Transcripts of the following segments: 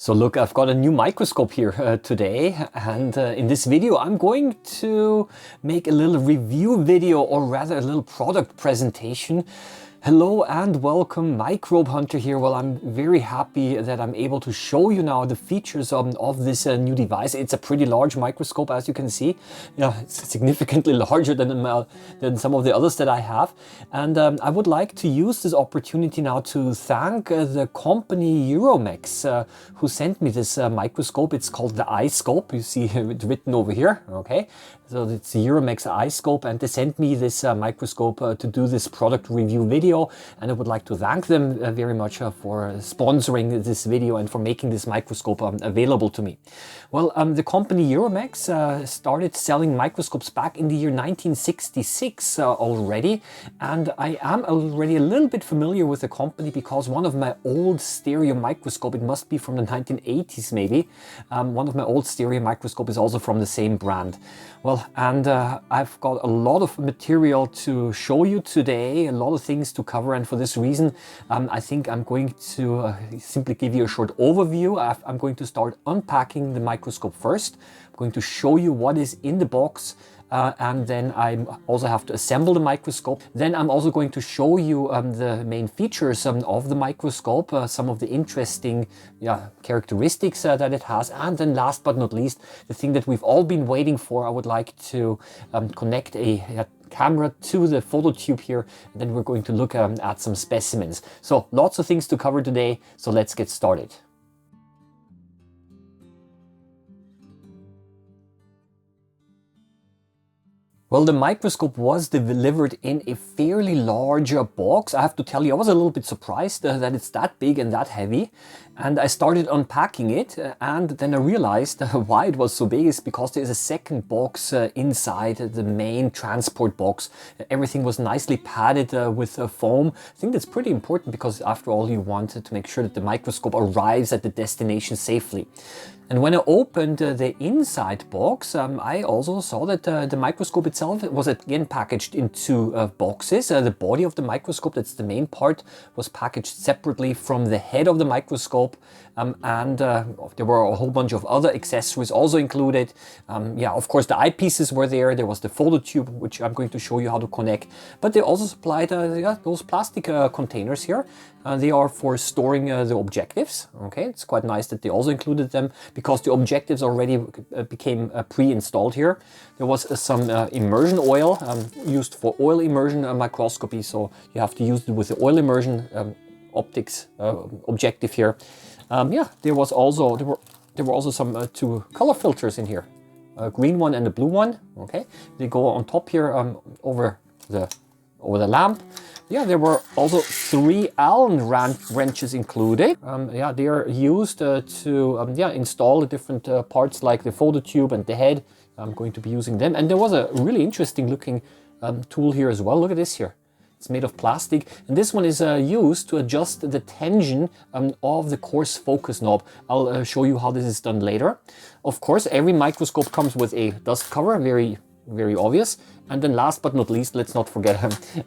So look, I've got a new microscope here today, and in this video I'm going to make a little review video, or rather a little product presentation. Hello and welcome, Microbehunter here. Well, I'm very happy that I'm able to show you now the features of this new device. It's a pretty large microscope, as you can see. Yeah, it's significantly larger than some of the others that I have. And I would like to use this opportunity now to thank the company Euromex, who sent me this microscope. It's called the iScope. You see it written over here, okay? So it's the Euromex iScope, and they sent me this microscope to do this product review video, and I would like to thank them very much for sponsoring this video and for making this microscope available to me. Well, the company Euromex started selling microscopes back in the year 1966 already, and I am already a little bit familiar with the company because one of my old stereo microscope, it must be from the 1980s maybe, one of my old stereo microscope is also from the same brand. Well, and I've got a lot of material to show you today, a lot of things to cover, and for this reason I think I'm going to simply give you a short overview. I'm going to start unpacking the microscope first. I'm going to show you what is in the box, and then I also have to assemble the microscope. Then I'm also going to show you the main features of the microscope, some of the interesting characteristics that it has, and then last but not least, the thing that we've all been waiting for. I would like to connect a camera to the photo tube here, and then we're going to look at some specimens. So lots of things to cover today, so let's get started. Well, the microscope was delivered in a fairly large box. I have to tell you, I was a little bit surprised that it's that big and that heavy. And I started unpacking it, and then I realized why it was so big is because there's a second box inside the main transport box. Everything was nicely padded with foam. I think that's pretty important because after all, you want to make sure that the microscope arrives at the destination safely. And when I opened the inside box, I also saw that the microscope itself was again packaged in two boxes. The body of the microscope, that's the main part, was packaged separately from the head of the microscope. And there were a whole bunch of other accessories also included. Of course, the eyepieces were there. There was the photo tube, which I'm going to show you how to connect. But they also supplied those plastic containers here. They are for storing the objectives. Okay, it's quite nice that they also included them, because the objectives already became pre-installed here. There was some immersion oil used for oil immersion microscopy, so you have to use it with the oil immersion optics objective here. There were also some two color filters in here, a green one and a blue one. Okay, they go on top here over the lamp. There were also 3 Allen wrenches included. They are used to install the different parts like the photo tube and the head. I'm going to be using them. And there was a really interesting looking tool here as well. Look at this here. It's made of plastic, and this one is used to adjust the tension of the coarse focus knob. I'll show you how this is done later. Of course, every microscope comes with a dust cover, very obvious. And then last but not least, let's not forget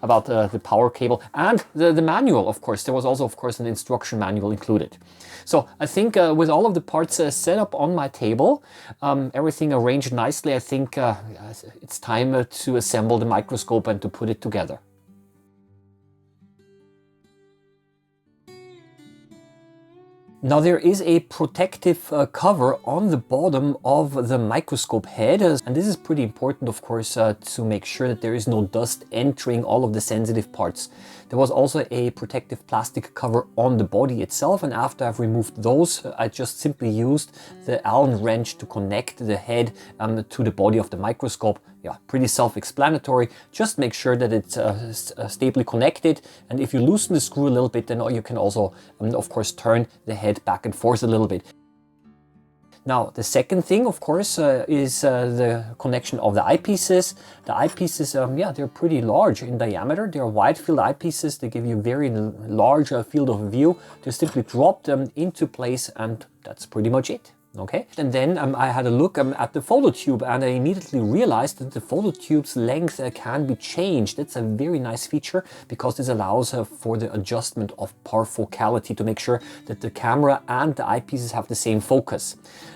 about the power cable and the manual, of course. There was also, of course, an instruction manual included. So I think with all of the parts set up on my table, everything arranged nicely, I think it's time to assemble the microscope and to put it together. Now there is a protective cover on the bottom of the microscope head, and this is pretty important, of course, to make sure that there is no dust entering all of the sensitive parts. There was also a protective plastic cover on the body itself, and after I've removed those, I just simply used the Allen wrench to connect the head to the body of the microscope. Yeah, pretty self-explanatory. Just make sure that it's stably connected, and if you loosen the screw a little bit, then you can also, of course, turn the head back and forth a little bit. Now, the second thing, of course, is the connection of the eyepieces. The eyepieces, they're pretty large in diameter. They're wide field eyepieces. They give you a very large field of view. Just simply drop them into place, and that's pretty much it. Okay, and then I had a look at the phototube, and I immediately realized that the phototube's length can be changed. That's a very nice feature because this allows for the adjustment of parfocality to make sure that the camera and the eyepieces have the same focus.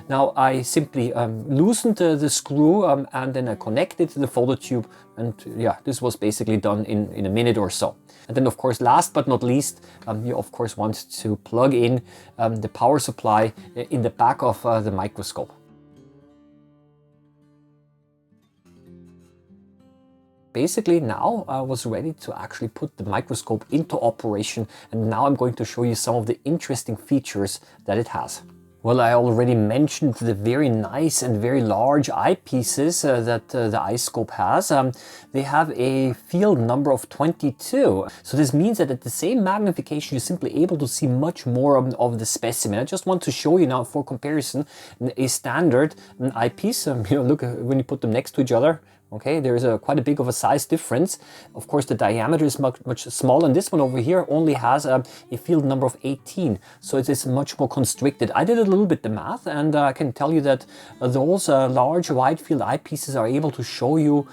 Now I simply loosened the screw and then I connected the phototube, and yeah, this was basically done in a minute or so. And then of course, last but not least, you of course want to plug in the power supply in the back of the microscope. Basically now I was ready to actually put the microscope into operation, and now I'm going to show you some of the interesting features that it has. Well, I already mentioned the very nice and very large eyepieces that the iScope has. They have a field number of 22. So this means that at the same magnification, you're simply able to see much more of the specimen. I just want to show you now for comparison a standard eyepiece. Look, when you put them next to each other, okay, there's quite a big of a size difference. Of course, the diameter is much smaller, and this one over here only has a field number of 18, so it is much more constricted. I did a little bit the math, and I can tell you that those large wide field eyepieces are able to show you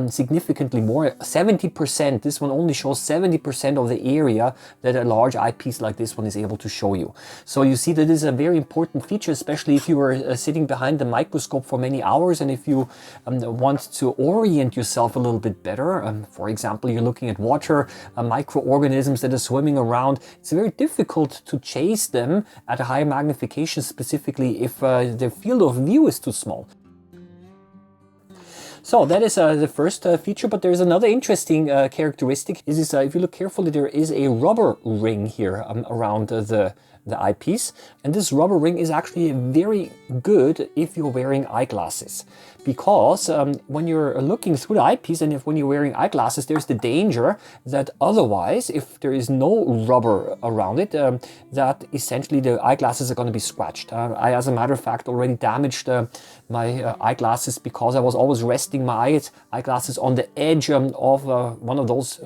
significantly more, 70%. This one only shows 70% of the area that a large eyepiece like this one is able to show you. So you see that this is a very important feature, especially if you were sitting behind the microscope for many hours, and if you want to orient yourself a little bit better. For example, you're looking at water, microorganisms that are swimming around. It's very difficult to chase them at a high magnification, specifically if the field of view is too small. So that is the first feature, but there's another interesting characteristic. If you look carefully, there is a rubber ring here around the eyepiece, and this rubber ring is actually very good if you're wearing eyeglasses, because when you're looking through the eyepiece and when you're wearing eyeglasses, there's the danger that otherwise, if there is no rubber around it, that essentially the eyeglasses are going to be scratched. I, as a matter of fact, already damaged my eyeglasses because I was always resting my eyeglasses on the edge of one of those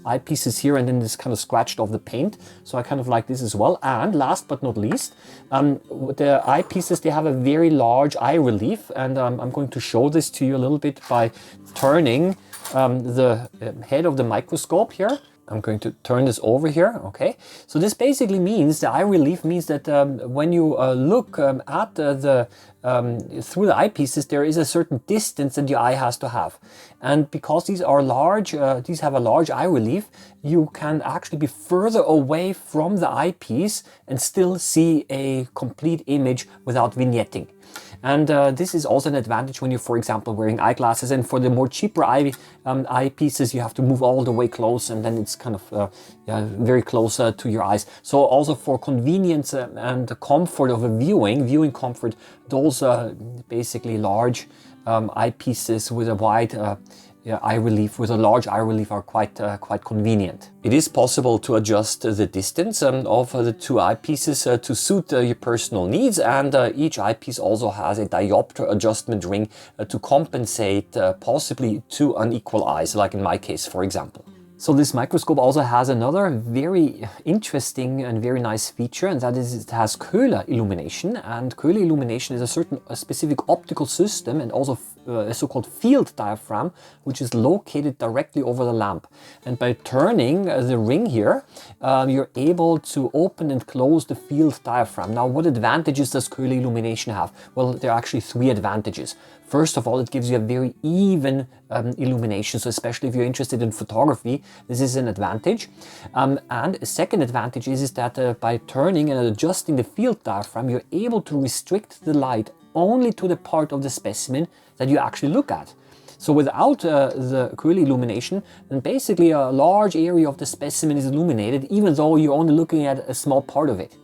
eyepieces here, and then this kind of scratched off the paint. So I kind of like this as well. And last but not least, the eyepieces, they have a very large eye relief, and I'm going to show this to you a little bit by turning the head of the microscope here. I'm going to turn this over here, okay? So this basically means, the eye relief means that when you look at through the eyepieces, there is a certain distance that your eye has to have. And because these are large, these have a large eye relief, you can actually be further away from the eyepiece and still see a complete image without vignetting. And this is also an advantage when you're, for example, wearing eyeglasses. And for the more cheaper eyepieces, you have to move all the way close, and then it's kind of very close to your eyes. So also for convenience and the comfort of a viewing comfort, those basically large eyepieces with a wide eye relief, with a large eye relief, are quite convenient. It is possible to adjust the distance of the two eyepieces to suit your personal needs, and each eyepiece also has a diopter adjustment ring to compensate possibly two unequal eyes, like in my case, for example. So this microscope also has another very interesting and very nice feature, and that is it has Köhler Illumination. And Köhler Illumination is a specific optical system, and also a so-called field diaphragm, which is located directly over the lamp. And by turning the ring here, you're able to open and close the field diaphragm. Now, what advantages does Köhler Illumination have? Well, there are actually three advantages. First of all, it gives you a very even illumination, so especially if you're interested in photography, this is an advantage. And a second advantage is that by turning and adjusting the field diaphragm, you're able to restrict the light only to the part of the specimen that you actually look at. So without the Köhler illumination, then basically a large area of the specimen is illuminated, even though you're only looking at a small part of it.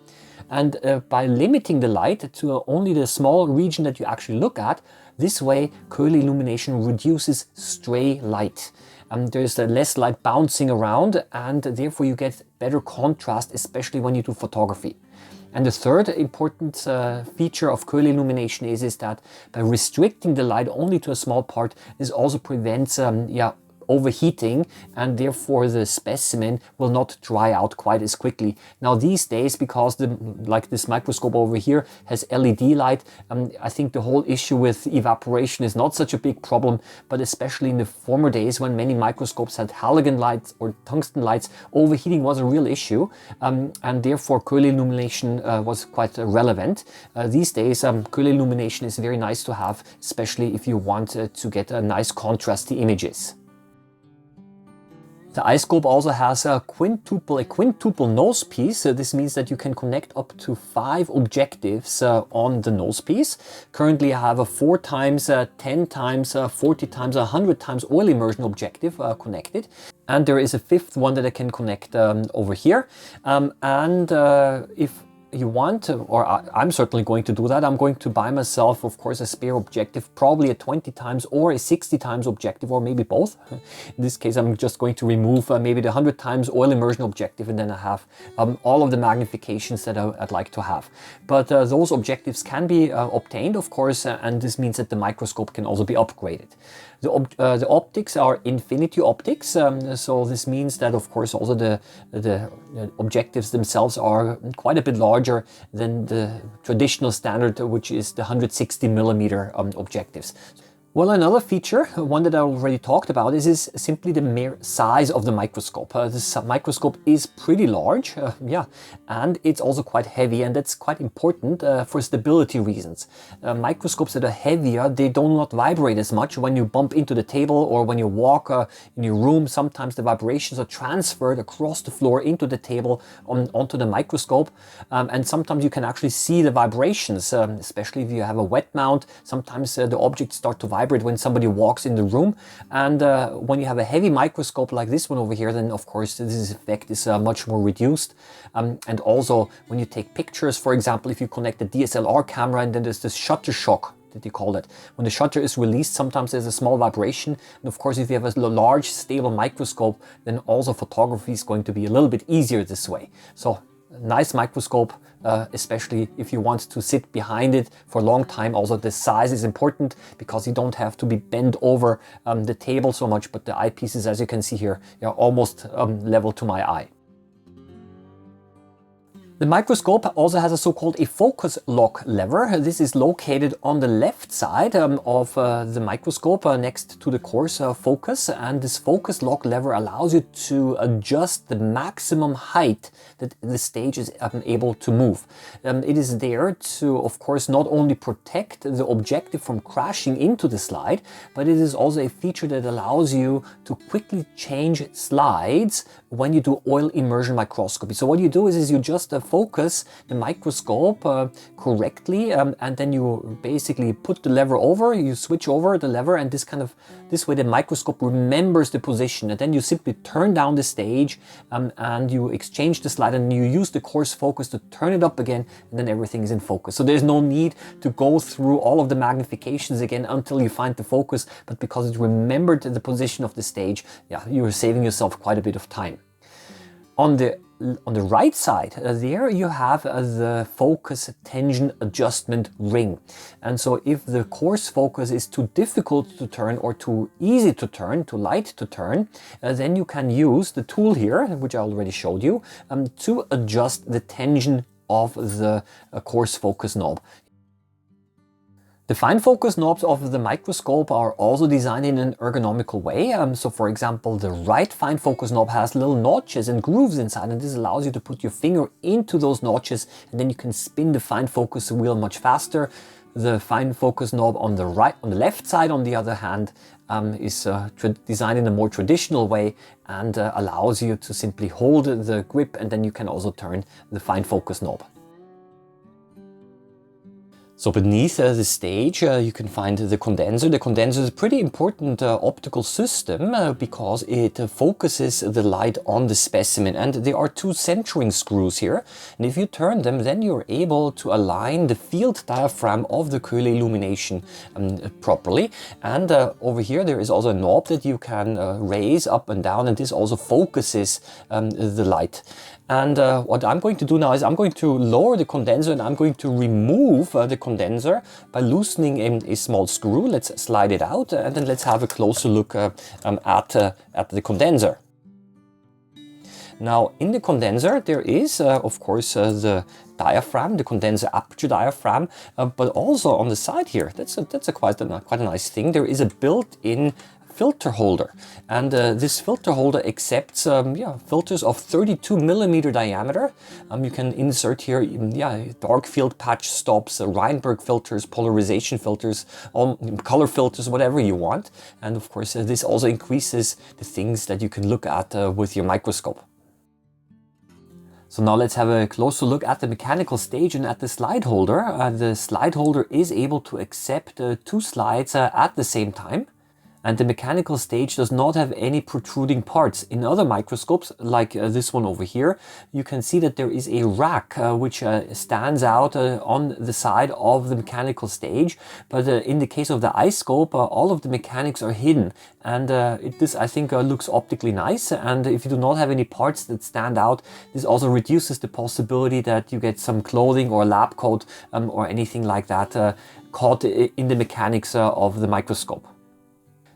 And by limiting the light to only the small region that you actually look at, this way Köhler illumination reduces stray light. There's less light bouncing around, and therefore you get better contrast, especially when you do photography. And the third important feature of Köhler illumination is that by restricting the light only to a small part, this also prevents overheating, and therefore the specimen will not dry out quite as quickly. Now these days, because like this microscope over here has LED light, I think the whole issue with evaporation is not such a big problem, but especially in the former days when many microscopes had halogen lights or tungsten lights, overheating was a real issue, and therefore Köhler Illumination was quite relevant. These days Köhler Illumination is very nice to have, especially if you want to get a nice contrasty images. The iScope also has a quintuple nose piece. This means that you can connect up to 5 objectives on the nose piece. Currently I have a 4 times, 10 times, 40 times, 100 times oil immersion objective connected. And there is a 5th one that I can connect over here. If you want, or I'm certainly going to do that, I'm going to buy myself, of course, a spare objective, probably a 20 times or a 60 times objective, or maybe both. In this case, I'm just going to remove maybe the 100 times oil immersion objective, and then I have all of the magnifications that I'd like to have. But those objectives can be obtained, of course, and this means that the microscope can also be upgraded. The optics are infinity optics, so this means that, of course, also the objectives themselves are quite a bit larger than the traditional standard, which is the 160mm objectives. Well, another feature, one that I already talked about, is simply the mere size of the microscope. This microscope is pretty large, and it's also quite heavy, and that's quite important for stability reasons. Microscopes that are heavier, they do not vibrate as much when you bump into the table or when you walk in your room. Sometimes the vibrations are transferred across the floor into the table onto the microscope, and sometimes you can actually see the vibrations, especially if you have a wet mount. Sometimes the objects start to vibrate when somebody walks in the room, and when you have a heavy microscope like this one over here, then of course this effect is much more reduced. And also when you take pictures, for example, if you connect a DSLR camera and then there's this shutter shock that you call it. When the shutter is released, sometimes there's a small vibration, and of course if you have a large stable microscope, then also photography is going to be a little bit easier this way. So nice microscope, especially if you want to sit behind it for a long time. Also the size is important because you don't have to be bent over the table so much, but the eyepieces, as you can see here, are almost level to my eye. The microscope also has a so-called focus lock lever. This is located on the left side of the microscope next to the coarse focus, and this focus lock lever allows you to adjust the maximum height that the stage is able to move. It is there to, of course, not only protect the objective from crashing into the slide, but it is also a feature that allows you to quickly change slides when you do oil immersion microscopy. So what you do is you just focus the microscope correctly, and then you basically put the lever over, you switch over the lever, and this way the microscope remembers the position, and then you simply turn down the stage and you exchange the slide, and you use the coarse focus to turn it up again, and then everything is in focus. So there's no need to go through all of the magnifications again until you find the focus, but because it remembered the position of the stage, you're saving yourself quite a bit of time. On the right side, there you have the focus tension adjustment ring. And so if the coarse focus is too difficult to turn or too easy to turn, too light to turn, then you can use the tool here, which I already showed you, to adjust the tension of the coarse focus knob. The fine focus knobs of the microscope are also designed in an ergonomical way. So for example, the right fine focus knob has little notches and grooves inside, and this allows you to put your finger into those notches, and then you can spin the fine focus wheel much faster. The fine focus knob on the left side, on the other hand, is designed in a more traditional way and allows you to simply hold the grip, and then you can also turn the fine focus knob. So beneath the stage you can find the condenser. The condenser is a pretty important optical system because it focuses the light on the specimen, and there are 2 centering screws here, and if you turn them, then you're able to align the field diaphragm of the Köhler Illumination properly. And over here there is also a knob that you can raise up and down, and this also focuses the light. And what I'm going to do now is I'm going to lower the condenser and I'm going to remove the condenser by loosening a small screw. Let's slide it out and then let's have a closer look at the condenser. Now in the condenser there is of course the diaphragm, the condenser aperture diaphragm, but also on the side here, that's quite a nice thing. There is a built-in filter holder, and this filter holder accepts filters of 32mm diameter. You can insert here dark field patch stops, Reinberg filters, polarization filters, color filters, whatever you want. And of course this also increases the things that you can look at with your microscope. So now let's have a closer look at the mechanical stage and at the slide holder. The slide holder is able to accept 2 slides at the same time. And the mechanical stage does not have any protruding parts. In other microscopes, like this one over here, you can see that there is a rack which stands out on the side of the mechanical stage. But in the case of the iScope, all of the mechanics are hidden. And this, I think, looks optically nice. And if you do not have any parts that stand out, this also reduces the possibility that you get some clothing or lab coat or anything like that caught in the mechanics of the microscope.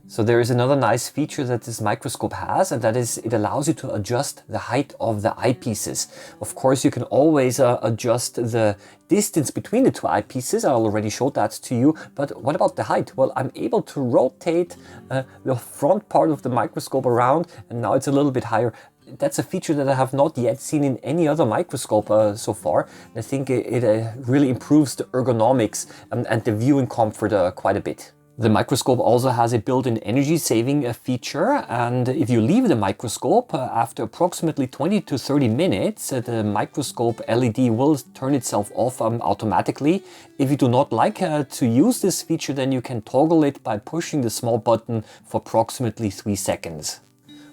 So there is another nice feature that this microscope has, and that is it allows you to adjust the height of the eyepieces. Of course, you can always adjust the distance between the 2 eyepieces. I already showed that to you, but what about the height? Well, I'm able to rotate the front part of the microscope around, and now it's a little bit higher. That's a feature that I have not yet seen in any other microscope so far. I think it really improves the ergonomics and the viewing comfort quite a bit. The microscope also has a built-in energy saving feature, and if you leave the microscope after approximately 20 to 30 minutes, the microscope LED will turn itself off automatically. If you do not like to use this feature, then you can toggle it by pushing the small button for approximately 3 seconds.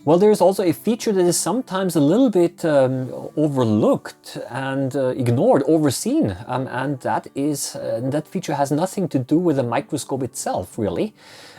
Well, there's also a feature that is sometimes a little bit overlooked and ignored, overseen, and that feature has nothing to do with the microscope itself, really.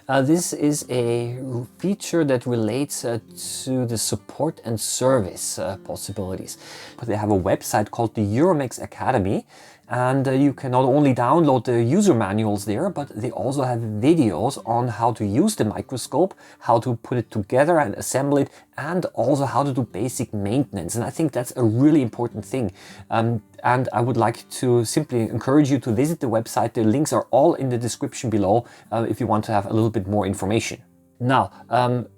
This is a feature that relates to the support and service possibilities. They have a website called the Euromex Academy, and you can not only download the user manuals there, but they also have videos on how to use the microscope, how to put it together and assemble it, and also how to do basic maintenance. And I think that's a really important thing. And I would like to simply encourage you to visit the website. The links are all in the description below if you want to have a little bit more information. Now,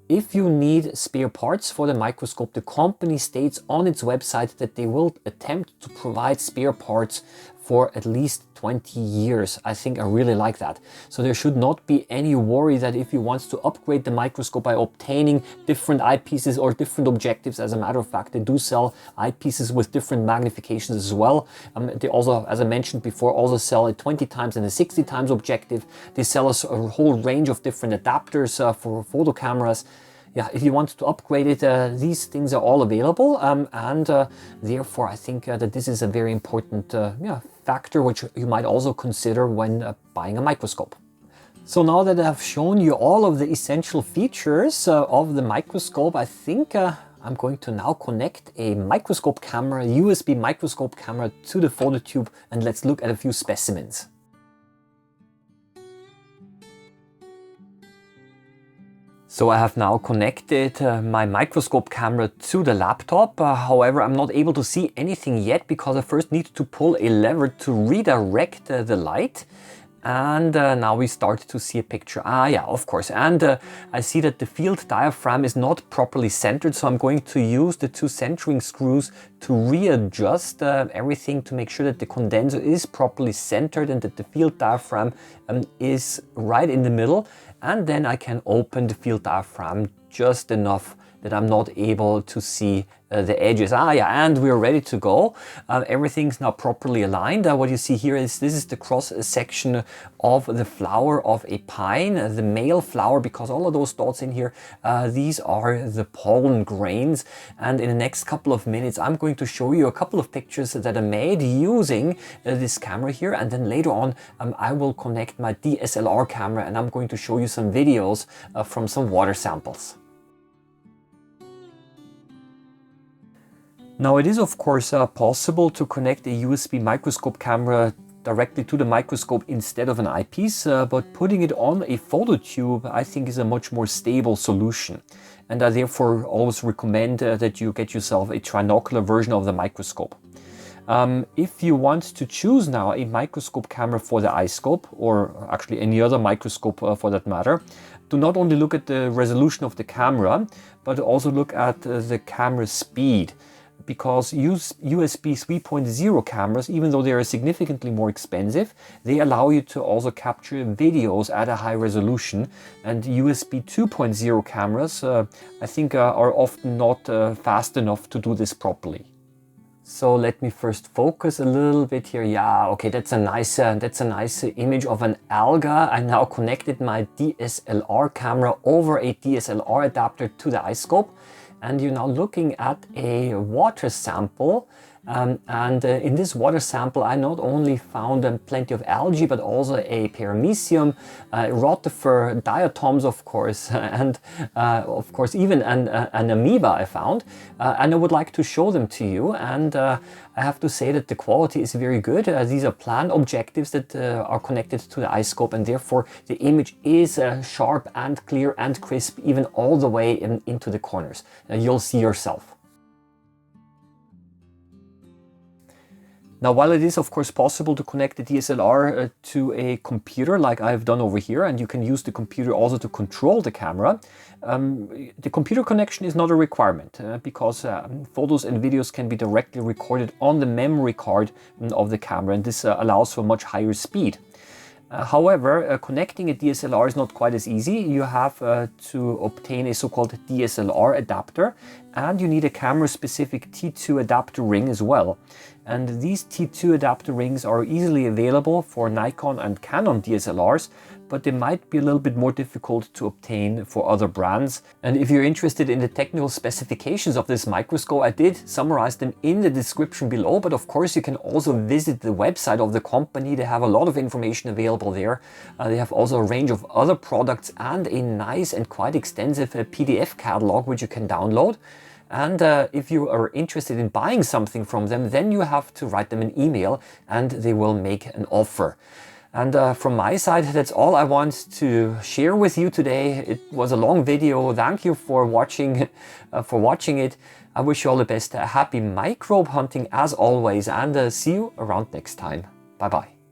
if you need spare parts for the microscope, the company states on its website that they will attempt to provide spare parts for at least 20 years. I think I really like that. So there should not be any worry that if you want to upgrade the microscope by obtaining different eyepieces or different objectives. As a matter of fact, they do sell eyepieces with different magnifications as well. They also, as I mentioned before, also sell a 20 times and a 60 times objective. They sell us a whole range of different adapters for photo cameras. Yeah, if you want to upgrade it, these things are all available, and therefore I think that this is a very important factor which you might also consider when buying a microscope. So now that I've shown you all of the essential features of the microscope, I think I'm going to now connect a microscope camera, USB microscope camera, to the phototube, and let's look at a few specimens. So I have now connected my microscope camera to the laptop. However, I'm not able to see anything yet because I first need to pull a lever to redirect the light. And now we start to see a picture. Yeah, of course. And I see that the field diaphragm is not properly centered. So I'm going to use the 2 centering screws to readjust everything to make sure that the condenser is properly centered and that the field diaphragm is right in the middle. And then I can open the field diaphragm just enough that I'm not able to see the edges. Yeah, and we're ready to go. Everything's now properly aligned. What you see here is this is the cross section of the flower of a pine, the male flower, because all of those dots in here, these are the pollen grains. And in the next couple of minutes, I'm going to show you a couple of pictures that are made using this camera here. And then later on, I will connect my DSLR camera and I'm going to show you some videos from some water samples. Now it is of course possible to connect a USB microscope camera directly to the microscope instead of an eyepiece, but putting it on a photo tube I think is a much more stable solution. And I therefore always recommend that you get yourself a trinocular version of the microscope. If you want to choose now a microscope camera for the iScope, or actually any other microscope for that matter, do not only look at the resolution of the camera, but also look at the camera speed. Because USB 3.0 cameras, even though they are significantly more expensive, they allow you to also capture videos at a high resolution. And USB 2.0 cameras, I think, are often not fast enough to do this properly. So let me first focus a little bit here. Yeah, okay, that's a nice image of an alga. I now connected my DSLR camera over a DSLR adapter to the iScope. And you're now looking at a water sample. In this water sample, I not only found plenty of algae, but also a paramecium, rotifer, diatoms, of course, and of course even an amoeba I found. And I would like to show them to you. And I have to say that the quality is very good. These are plant objectives that are connected to the iScope, and therefore the image is sharp and clear and crisp, even all the way into the corners. You'll see yourself. Now, while it is of course possible to connect the DSLR to a computer like I've done over here, and you can use the computer also to control the camera, the computer connection is not a requirement because photos and videos can be directly recorded on the memory card of the camera, and this allows for much higher speed. However, connecting a DSLR is not quite as easy. You have to obtain a so-called DSLR adapter, and you need a camera-specific T2 adapter ring as well. And these T2 adapter rings are easily available for Nikon and Canon DSLRs, but they might be a little bit more difficult to obtain for other brands. And if you're interested in the technical specifications of this microscope, I did summarize them in the description below, but of course you can also visit the website of the company. They have a lot of information available there. They have also a range of other products and a nice and quite extensive PDF catalog which you can download. And if you are interested in buying something from them, then you have to write them an email and they will make an offer. And from my side, that's all I want to share with you today. It was a long video. Thank you for watching it. I wish you all the best. Happy microbe hunting as always, and see you around next time. Bye bye.